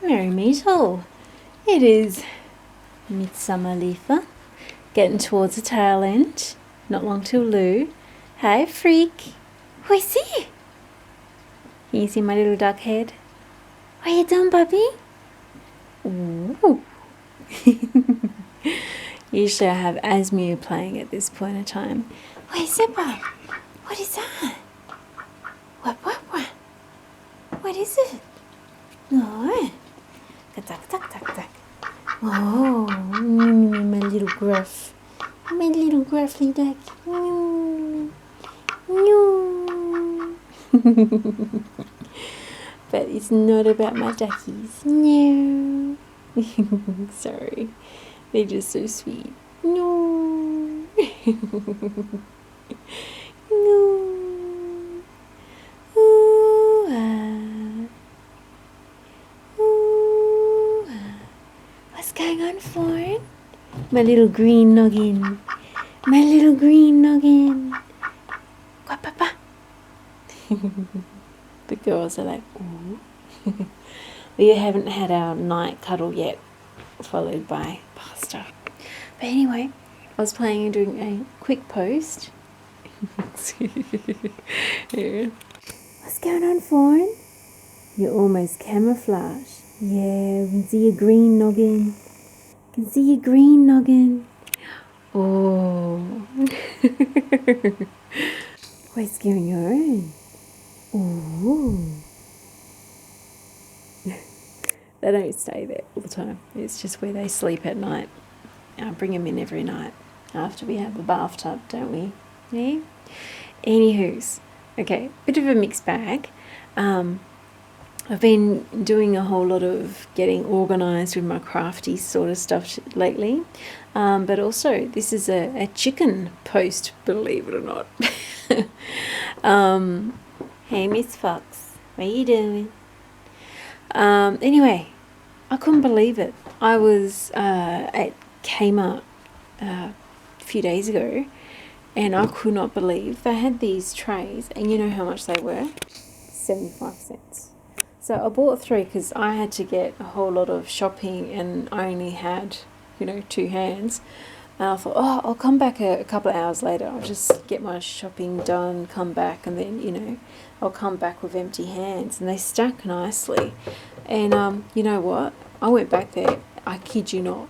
Merry Metal. It is Midsummer Litha, getting towards the tail end. Not long till Lou. Hey, freak. Who is he? Can you see my little duck head? What you doing, Bubby? Ooh. Usually I have Asmu playing at this point in time. What is it, Bob? What is that? What? What is it? Oh. Duck, duck, duck, duck. Oh, my little gruff. My little gruffly duck. But it's not about my duckies. No. Sorry. They're just so sweet. No. No. Ooh, ooh, what's going on, Florin? My little green noggin. My little green noggin. What, papa? The girls are like, ooh. We haven't had our night cuddle yet, followed by pasta. But anyway, I was planning on doing a quick post. Yeah. What's going on, Fawn? You're almost camouflage. Yeah, we can see your green noggin. Can see your green noggin. Oh. What's going on? Ooh. They don't stay there all the time. It's just where they sleep at night. I bring them in every night after we have the bathtub, don't we? Yeah? Anywho's. Okay, bit of a mixed bag. I've been doing a whole lot of getting organised with my crafty sort of stuff lately. But also, this is a chicken post, believe it or not. Hey, Miss Fox, what are you doing? Anyway, I couldn't believe it. I was at Kmart a few days ago, and I could not believe they had these trays, and you know how much they were? 75 cents. So I bought 3 because I had to get a whole lot of shopping and I only had, 2 hands. And I thought, I'll come back a couple of hours later. I'll just get my shopping done, come back, and then, I'll come back with empty hands. And they stack nicely. And you know what? I went back there, I kid you not,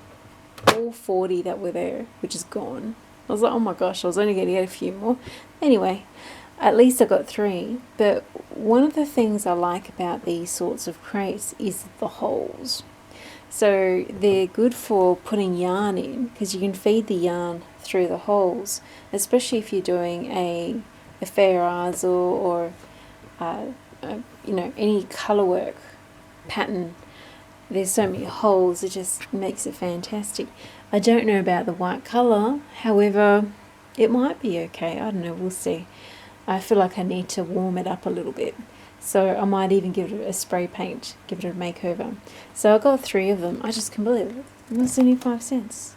all 40 that were there, which is gone. I was like, oh my gosh, I was only going to get a few more. Anyway, at least I got 3. But one of the things I like about these sorts of crates is the holes. So they're good for putting yarn in because you can feed the yarn through the holes, especially if you're doing a fair azel or any colour work pattern. There's so many holes, it just makes it fantastic. I don't know about the white colour, however, it might be okay. I don't know, we'll see. I feel like I need to warm it up a little bit. So I might even give it a spray paint, give it a makeover. So I got 3 of them. I just can't believe it. It was 75 cents.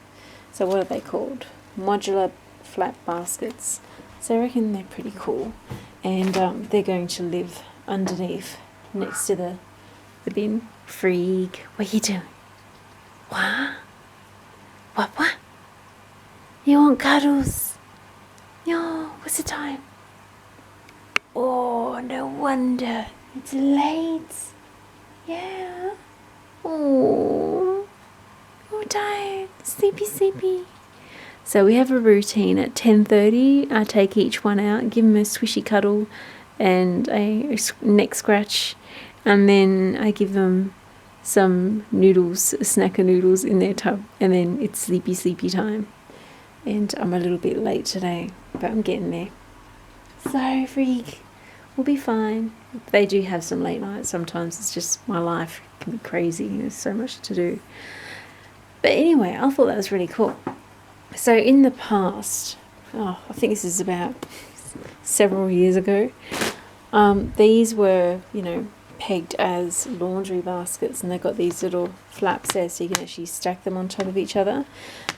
So what are they called? Modular flat baskets. So I reckon they're pretty cool. And they're going to live underneath, next to the bin. Freak, what are you doing? What? What? You want cuddles? No, what's the time? Oh, no wonder. It's late. Yeah. Oh, you're tired. Sleepy. So we have a routine at 10:30. I take each one out, give them a swishy cuddle and a neck scratch, and then I give them some noodles, snacker noodles in their tub, and then it's sleepy time. And I'm a little bit late today, but I'm getting there. So freak, we'll be fine. They do have some late nights sometimes. It's just my life can be crazy. There's so much to do. But anyway, I thought that was really cool. So in the past, I think this is about several years ago, these were, pegged as laundry baskets, and they've got these little flaps there so you can actually stack them on top of each other.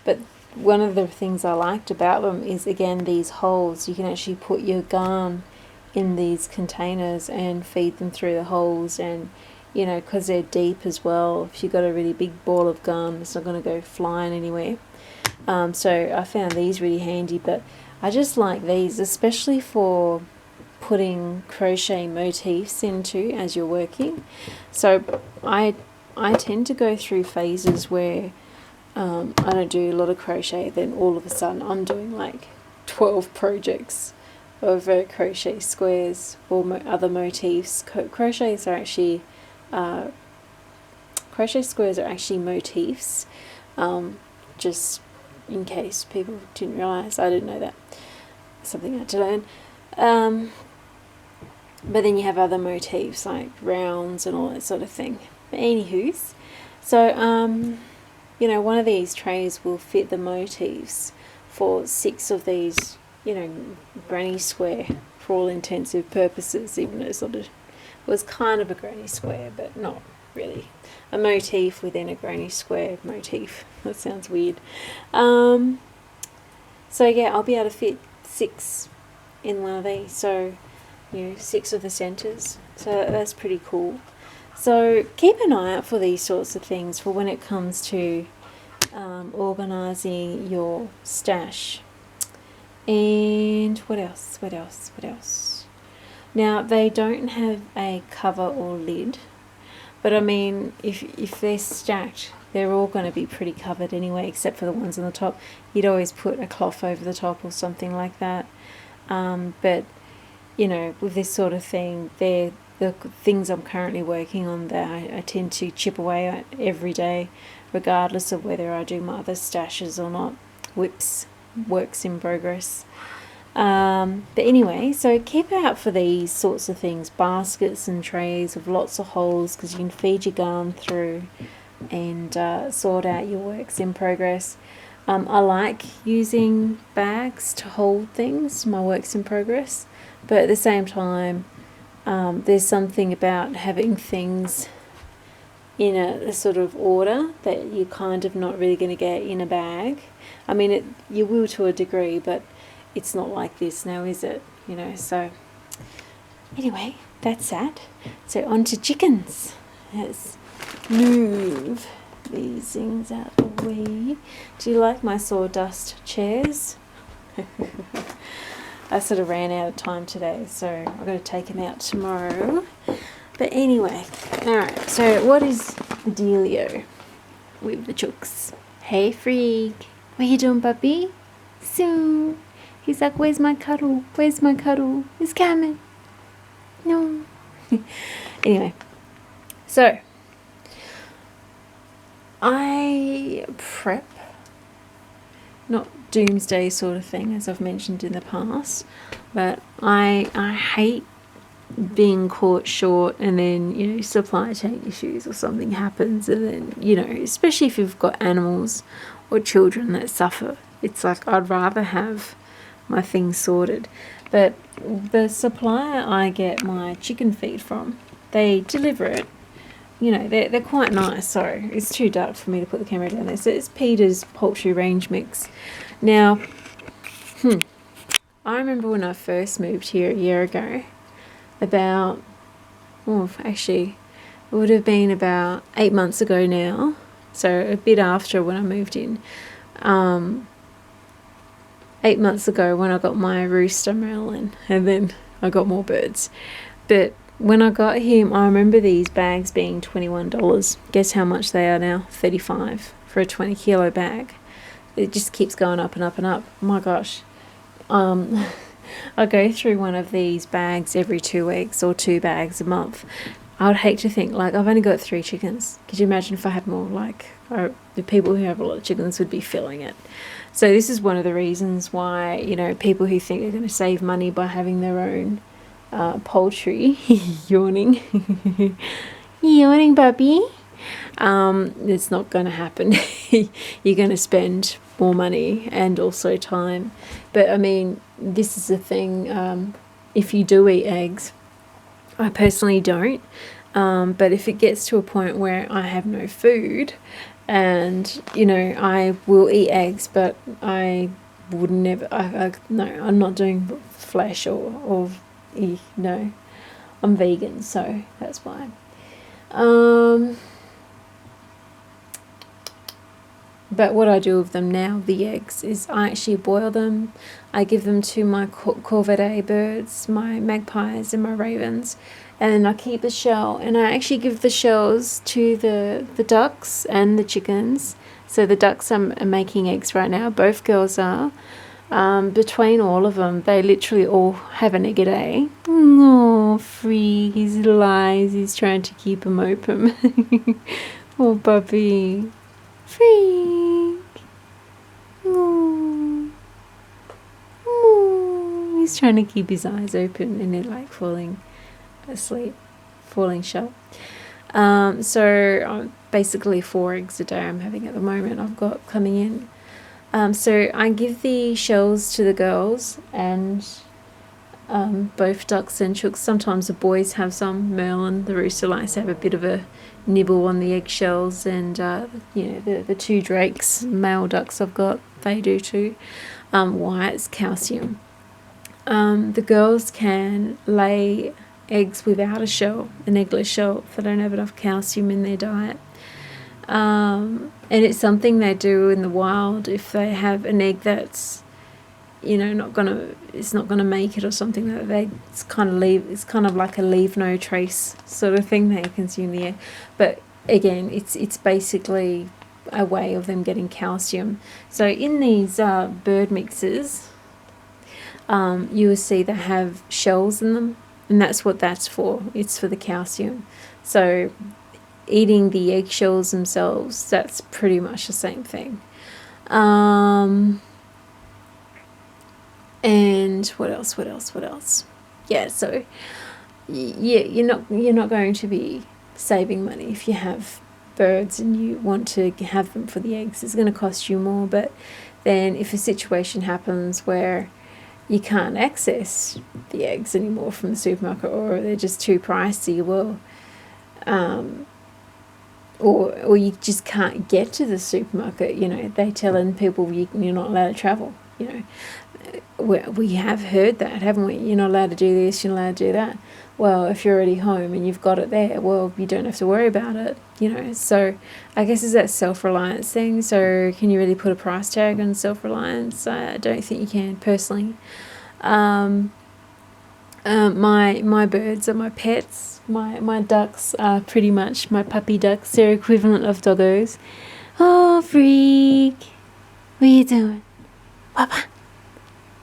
But one of the things I liked about them is, again, these holes. You can actually put your garn in these containers and feed them through the holes, and you know, because they're deep as well. If you've got a really big ball of garn, it's not going to go flying anywhere. So I found these really handy, but I just like these, especially for putting crochet motifs into as you're working. So I tend to go through phases where I don't do a lot of crochet, then all of a sudden I'm doing like 12 projects of crochet squares or other motifs. Crochet squares are actually motifs, just in case people didn't realise. I didn't know that. Something I had to learn. But then you have other motifs like rounds and all that sort of thing. But anywho's, so you know, one of these trays will fit the motifs for 6 of these, you know, granny square for all intensive purposes, even though it sort of was kind of a granny square, but not really. A motif within a granny square motif. That sounds weird. So yeah, I'll be able to fit 6 in one of these. So, you know, 6 of the centres. So that's pretty cool. So keep an eye out for these sorts of things for when it comes to organising your stash. And what else? Now, they don't have a cover or lid, but I mean, if they're stacked, they're all going to be pretty covered anyway, except for the ones on the top. You'd always put a cloth over the top or something like that. But, you know, with this sort of thing, they're the things I'm currently working on that I tend to chip away at every day, regardless of whether I do my other stashes or not. Whips, works in progress. But anyway, so keep out for these sorts of things, baskets and trays with lots of holes, because you can feed your garn through and sort out your works in progress. I like using bags to hold things, my works in progress, but at the same time, there's something about having things in a sort of order that you're kind of not really going to get in a bag. I mean, you will to a degree, but it's not like this now, is it? You know, so anyway, that's that. So on to chickens. Let's move these things out the way. Do you like my sawdust chairs? I sort of ran out of time today, so I've got to take them out tomorrow. But anyway, alright, so what is the dealio with the chooks? Hey freak, what you doing, puppy? So, he's like, where's my cuddle? Where's my cuddle? He's coming. No. Anyway, so I prep, not doomsday sort of thing, as I've mentioned in the past, but I hate being caught short and then, you know, supply chain issues or something happens, and then, you know, especially if you've got animals or children that suffer, it's like I'd rather have my things sorted. But the supplier I get my chicken feed from, they deliver it. You know, they're quite nice. Sorry, it's too dark for me to put the camera down there. So it's Peter's Poultry Range Mix. Now, I remember when I first moved here a year ago, actually, it would have been about 8 months ago now, so a bit after when I moved in. 8 months ago when I got my rooster Merlin, and then I got more birds. But when I got him, I remember these bags being $21. Guess how much they are now? $35 for a 20 kilo bag. It just keeps going up and up and up. Oh my gosh. I go through one of these bags every 2 weeks or 2 bags a month. I would hate to think, like, I've only got 3 chickens. Could you imagine if I had more? Like, the people who have a lot of chickens would be filling it. So this is one of the reasons why, you know, people who think they're going to save money by having their own poultry, yawning, yawning puppy, it's not going to happen. You're going to spend more money and also time. But I mean, this is the thing, if you do eat eggs, I personally don't, but if it gets to a point where I have no food, and, you know, I will eat eggs, but I would never, no, I'm not doing flesh or no, I'm vegan, so that's why. But what I do with them now, the eggs, is I actually boil them. I give them to my corvidae birds, my magpies and my ravens, and then I keep the shell, and I actually give the shells to the ducks and the chickens. So the ducks are making eggs right now, both girls are. Between all of them, they literally all have an egg a day. Oh, free, his little eyes, he's trying to keep them open. Oh, puppy. Freak. Oh. Oh. He's trying to keep his eyes open and they're like falling asleep, falling shut. So basically 4 eggs a day I'm having at the moment. I've got coming in. So I give the shells to the girls and both ducks and chooks. Sometimes the boys have some. Merlin, the rooster, likes to have a bit of a nibble on the eggshells, and the 2 drakes, male ducks I've got, they do too. Why? It's calcium. The girls can lay eggs without a shell, an eggless shell, if they don't have enough calcium in their diet. And it's something they do in the wild if they have an egg that's it's not gonna make it or something like that. It's kind of like a leave no trace sort of thing. They consume the egg, but again, it's basically a way of them getting calcium. So in these bird mixes, you will see they have shells in them, and that's what that's for. It's for the calcium. So eating the eggshells themselves, that's pretty much the same thing. And what else? Yeah, so yeah, you're not going to be saving money if you have birds and you want to have them for the eggs. It's going to cost you more. But then if a situation happens where you can't access the eggs anymore from the supermarket, or they're just too pricey, well, or you just can't get to the supermarket, they telling people you're not allowed to travel, we have heard that, haven't we? You're not allowed to do this, you're not allowed to do that. Well, if you're already home and you've got it there, well, you don't have to worry about it, So I guess it's that self-reliance thing. So can you really put a price tag on self-reliance? I don't think you can, personally. My birds are my pets. My ducks are pretty much my puppy ducks. They're equivalent of doggos. Oh, freak. What are you doing? Papa.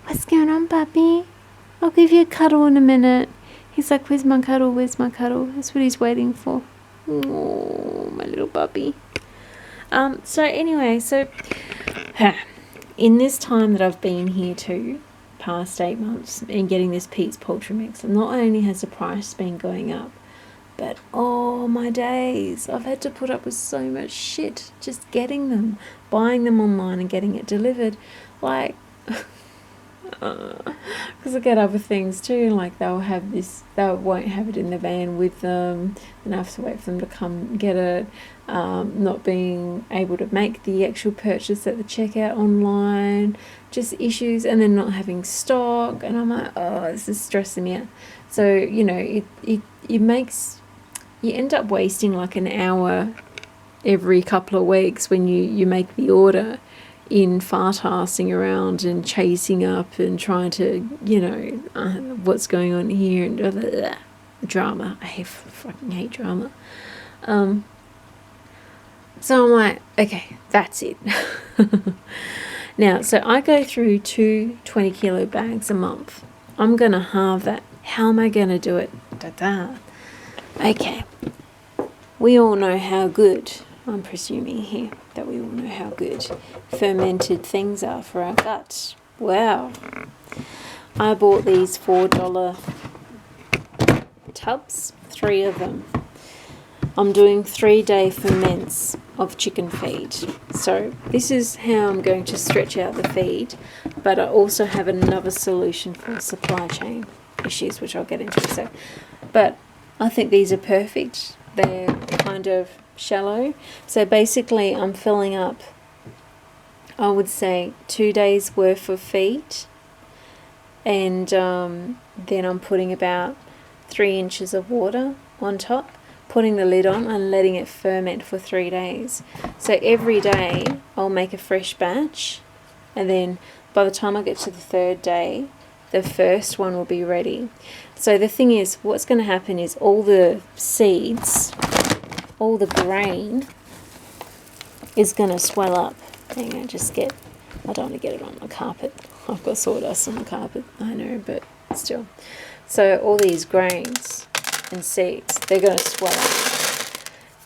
What's going on, puppy? I'll give you a cuddle in a minute. He's like, where's my cuddle? Where's my cuddle? That's what he's waiting for. Oh, my little puppy. So anyway, in this time that I've been here too, past 8 months, and getting this Pete's Poultry Mix, not only has the price been going up, but oh my days, I've had to put up with so much shit just getting them, buying them online and getting it delivered. Like, because I get other things too, like they won't have it in the van with them, and I have to wait for them to come get it, not being able to make the actual purchase at the checkout online, just issues, and then not having stock, and I'm like, oh, this is stressing me out. So it makes you end up wasting like an hour every couple of weeks when you make the order in fart-assing around and chasing up and trying to, what's going on here, and blah, blah, blah. Drama. I fucking hate drama. So I'm like, okay, that's it. Now, so I go through 2 20-kilo bags a month. I'm going to halve that. How am I going to do it? Okay. We all know how good, I'm presuming here, that we all know how good fermented things are for our guts. Wow. I bought these $4 tubs, 3 of them. I'm doing 3-day ferments of chicken feed. So this is how I'm going to stretch out the feed, but I also have another solution for supply chain issues, which I'll get into. So, but I think these are perfect. They're kind of shallow. So basically I'm filling up, I would say, 2 days worth of feed, and then I'm putting about 3 inches of water on top, putting the lid on and letting it ferment for 3 days. So every day I'll make a fresh batch, and then by the time I get to the 3rd day, the first one will be ready. So the thing is, what's going to happen is all the seeds, all the grain is going to swell up. Hang on, I don't want to get it on the carpet. I've got sawdust on the carpet, I know, but still. So all these grains and seeds, they're going to swell up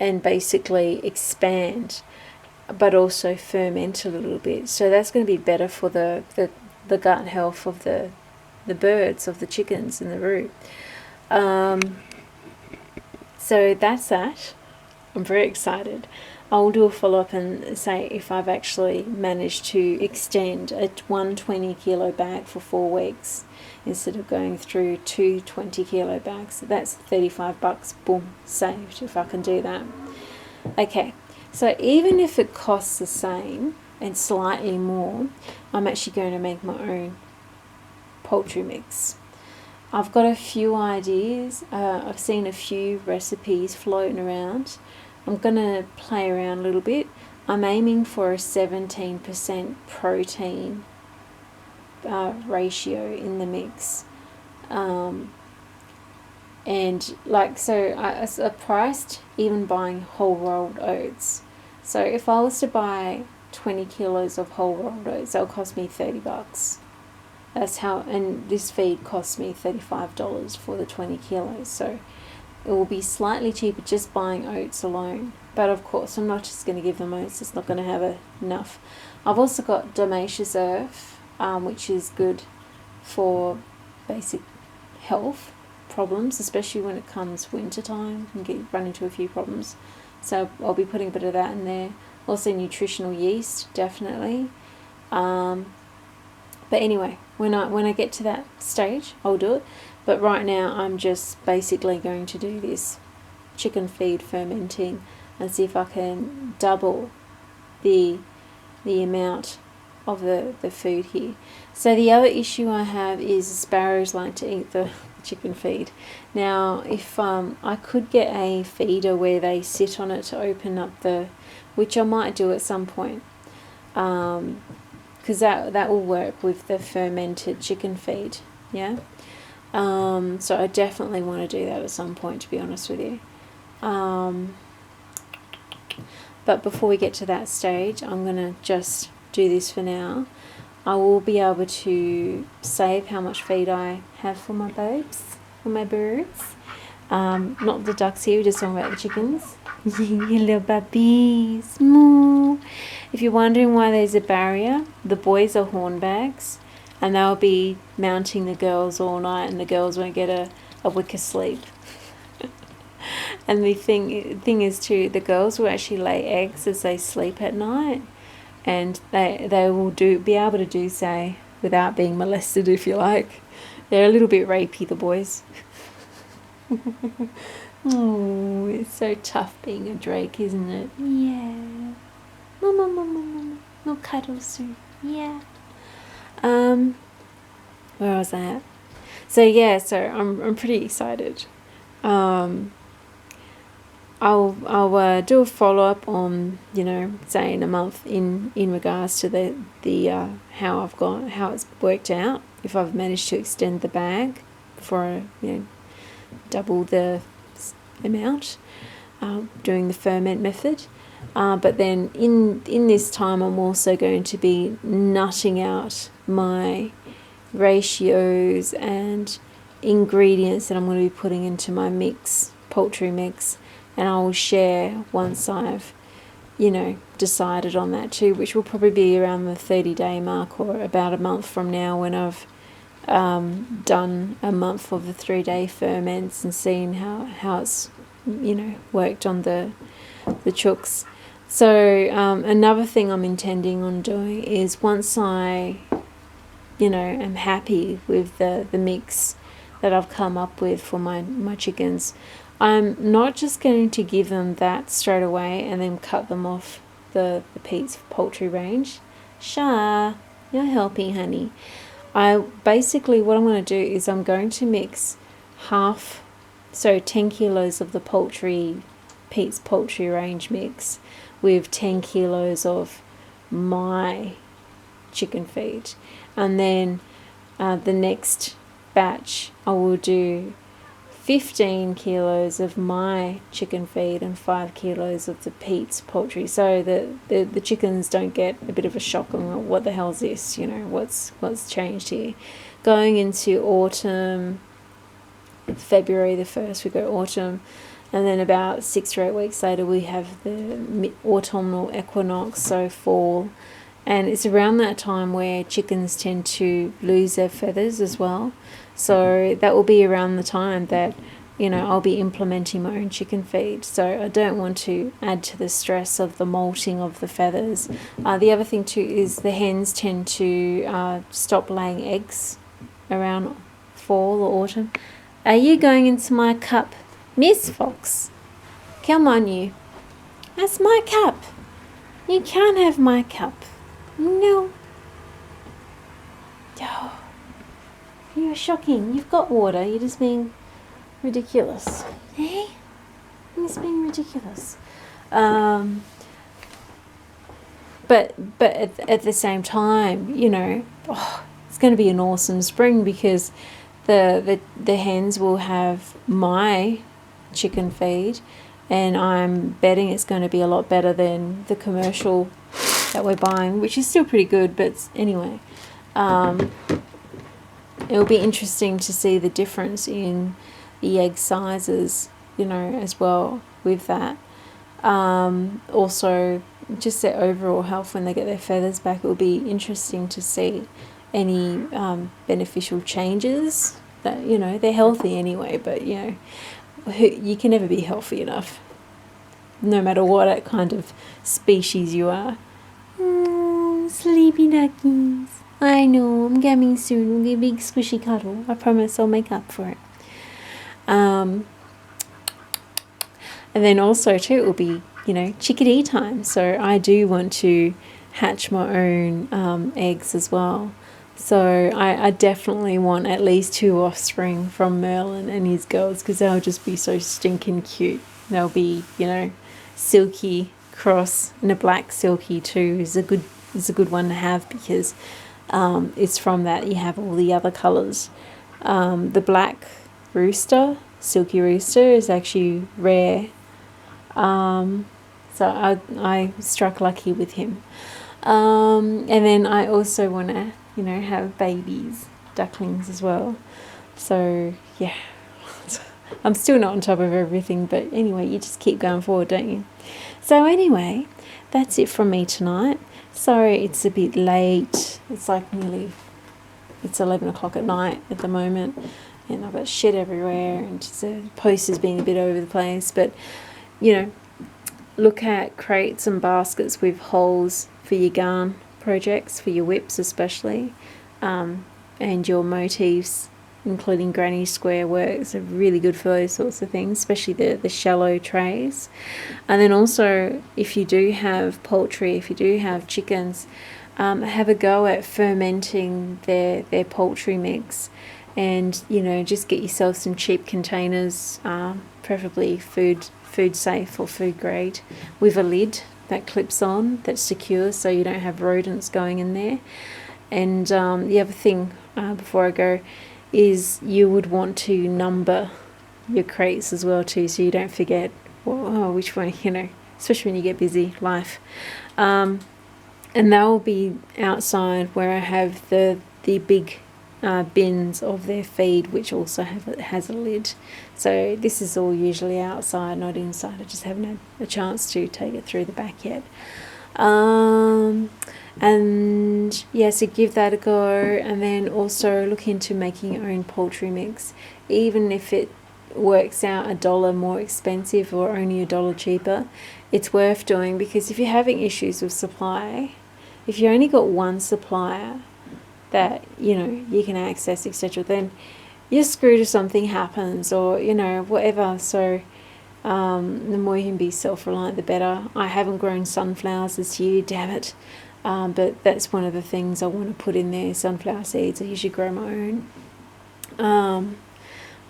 and basically expand, but also ferment a little bit. So that's going to be better for the gut health of the birds, of the chickens in the roost. So that's that. I'm very excited. I'll do a follow-up and say if I've actually managed to extend a 120 kilo bag for 4 weeks instead of going through 2 20 kilo bags. That's $35. Boom, saved if I can do that. Okay, so even if it costs the same and slightly more, I'm actually going to make my own poultry mix. I've got a few ideas. I've seen a few recipes floating around. I'm going to play around a little bit. I'm aiming for a 17% protein ratio in the mix. And like, so I priced even buying whole rolled oats. So if I was to buy 20 kilos of whole rolled oats, that'll cost me $30. That's how, and this feed costs me $35 for the 20 kilos. So it will be slightly cheaper just buying oats alone. But of course, I'm not just going to give them oats. It's not going to have enough. I've also got Domaceous earth, which is good for basic health problems, especially when it comes winter time and run into a few problems. So I'll be putting a bit of that in there. Also nutritional yeast, definitely. But anyway, when I get to that stage, I'll do it. But right now, I'm just basically going to do this chicken feed fermenting and see if I can double the amount of the food here. So the other issue I have is sparrows like to eat the chicken feed. Now, if I could get a feeder where they sit on it to open up which I might do at some point, because that will work with the fermented chicken feed, yeah. So I definitely want to do that at some point, to be honest with you. But before we get to that stage, I'm going to just do this for now. I will be able to save how much feed I have for my birds. Not the ducks here, we're just talking about the chickens. You little puppies. Moo. If you're wondering why there's a barrier, the boys are hornbags. And they'll be mounting the girls all night, and the girls won't get a wink of sleep. And the thing is too, the girls will actually lay eggs as they sleep at night, and they will be able to do so without being molested, if you like. They're a little bit rapey, the boys. Oh, it's so tough being a drake, isn't it? Yeah. Mama. No cuddles soon. Yeah. Where was I at? So yeah, so I'm pretty excited. I'll do a follow up on, say in a month in regards to the how it's worked out, if I've managed to extend the bag for double the amount, doing the ferment method. But then in this time, I'm also going to be nutting out my ratios and ingredients that I'm going to be putting into my poultry mix, and I will share once I've decided on that too, which will probably be around the 30-day mark, or about a month from now, when I've done a month of the 3-day ferments and seen how it's worked on the chooks. So another thing I'm intending on doing is, once I am happy with the mix that I've come up with for my chickens, I'm not just going to give them that straight away and then cut them off the Pete's poultry range. Sha, you're helping, honey. What I'm going to do is I'm going to mix half so 10 kilos of the Pete's poultry range mix with 10 kilos of my chicken feed, and then the next batch I will do 15 kilos of my chicken feed and 5 kilos of the Pete's poultry, so that the chickens don't get a bit of a shock on what the hell is this, what's changed here. Going into autumn, February the 1st we go autumn, and then about 6 or 8 weeks later we have the autumnal equinox, so fall. And it's around that time where chickens tend to lose their feathers as well. So that will be around the time that, I'll be implementing my own chicken feed. So I don't want to add to the stress of the molting of the feathers. The other thing too is the hens tend to stop laying eggs around fall or autumn. Are you going into my cup, Miss Fox? Come on, you. That's my cup. You can't have my cup. No. Oh, you're shocking. You've got water. You're just being ridiculous. Hey? You're just being ridiculous. But at the same time, it's going to be an awesome spring because the hens will have my chicken feed, and I'm betting it's going to be a lot better than the commercial that we're buying, which is still pretty good, but anyway, it'll be interesting to see the difference in the egg sizes, as well with that. Also, just their overall health when they get their feathers back. It will be interesting to see any beneficial changes. That they're healthy anyway, but you can never be healthy enough, no matter what kind of species you are. Sleepy duckies. I know, I'm coming soon. We'll get a big squishy cuddle. I promise I'll make up for it. And then also too, it will be, chickadee time. So I do want to hatch my own eggs as well. So I definitely want at least 2 offspring from Merlin and his girls, because they'll just be so stinking cute. They'll be, silky cross, and a black silky too is a good one to have, because it's from that you have all the other colours. The black rooster, silky rooster, is actually rare. So I struck lucky with him. And then I also want to, have babies, ducklings as well. So yeah, I'm still not on top of everything, but anyway, you just keep going forward, don't you? So anyway, that's it from me tonight. Sorry it's a bit late. It's like it's 11 o'clock at night at the moment, and I've got shit everywhere, and just the posters being a bit over the place. But look at crates and baskets with holes for your garn projects, for your whips especially, and your motifs, including granny square works, are really good for those sorts of things, especially the shallow trays. And then also, if you do have poultry, if you do have chickens, have a go at fermenting their poultry mix, and just get yourself some cheap containers, preferably food safe or food grade, with a lid that clips on, that's secure, so you don't have rodents going in there. And the other thing, before I go, is you would want to number your crates as well too, so you don't forget which one, especially when you get busy life. And that will be outside where I have the big bins of their feed, which also has a lid. So this is all usually outside, not inside. I just haven't had a chance to take it through the back yet. And yeah, so give that a go, and then also look into making your own poultry mix, even if it works out $1 more expensive or only $1 cheaper. It's worth doing, because if you're having issues with supply, if you only got one supplier that you can access, etc., then you're screwed if something happens, or whatever. So the more you can be self-reliant, the better. I haven't grown sunflowers this year, damn it. But that's one of the things I want to put in there, sunflower seeds. I usually grow my own.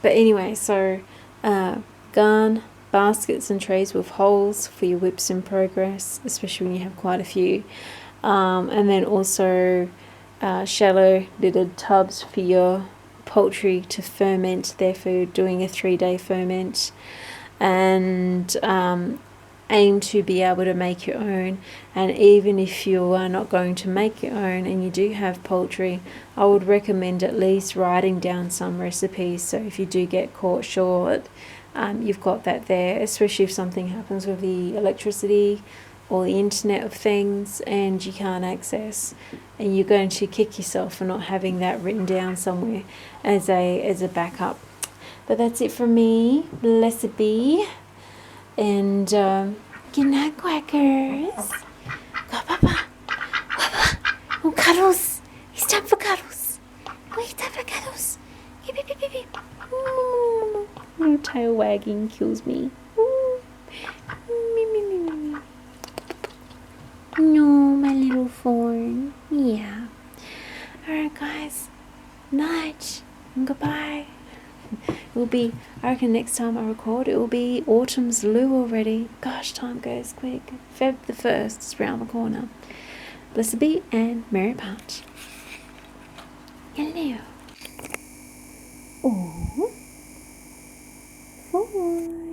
But anyway, so Garn baskets and trays with holes for your whips in progress, especially when you have quite a few. And then also shallow lidded tubs for your poultry to ferment their food, doing a 3-day ferment. And aim to be able to make your own. And even if you are not going to make your own and you do have poultry, I would recommend at least writing down some recipes, so if you do get caught short, you've got that there, especially if something happens with the electricity or the internet of things and you can't access, and you're going to kick yourself for not having that written down somewhere as a backup. But that's it from me. Blessed be. And good night, quackers. Go, Papa. Papa. Oh, cuddles. It's time for cuddles. Oh, it's time for cuddles. Beep, beep, beep, beep, beep. Little tail wagging kills me. No, my little fawn. Yeah. Alright, guys. Night. And goodbye. It will be, I reckon next time I record, it will be autumn's loo already. Gosh, time goes quick. Feb the 1st is round the corner. Blessed be and merry part. Hello. Oh. Boy.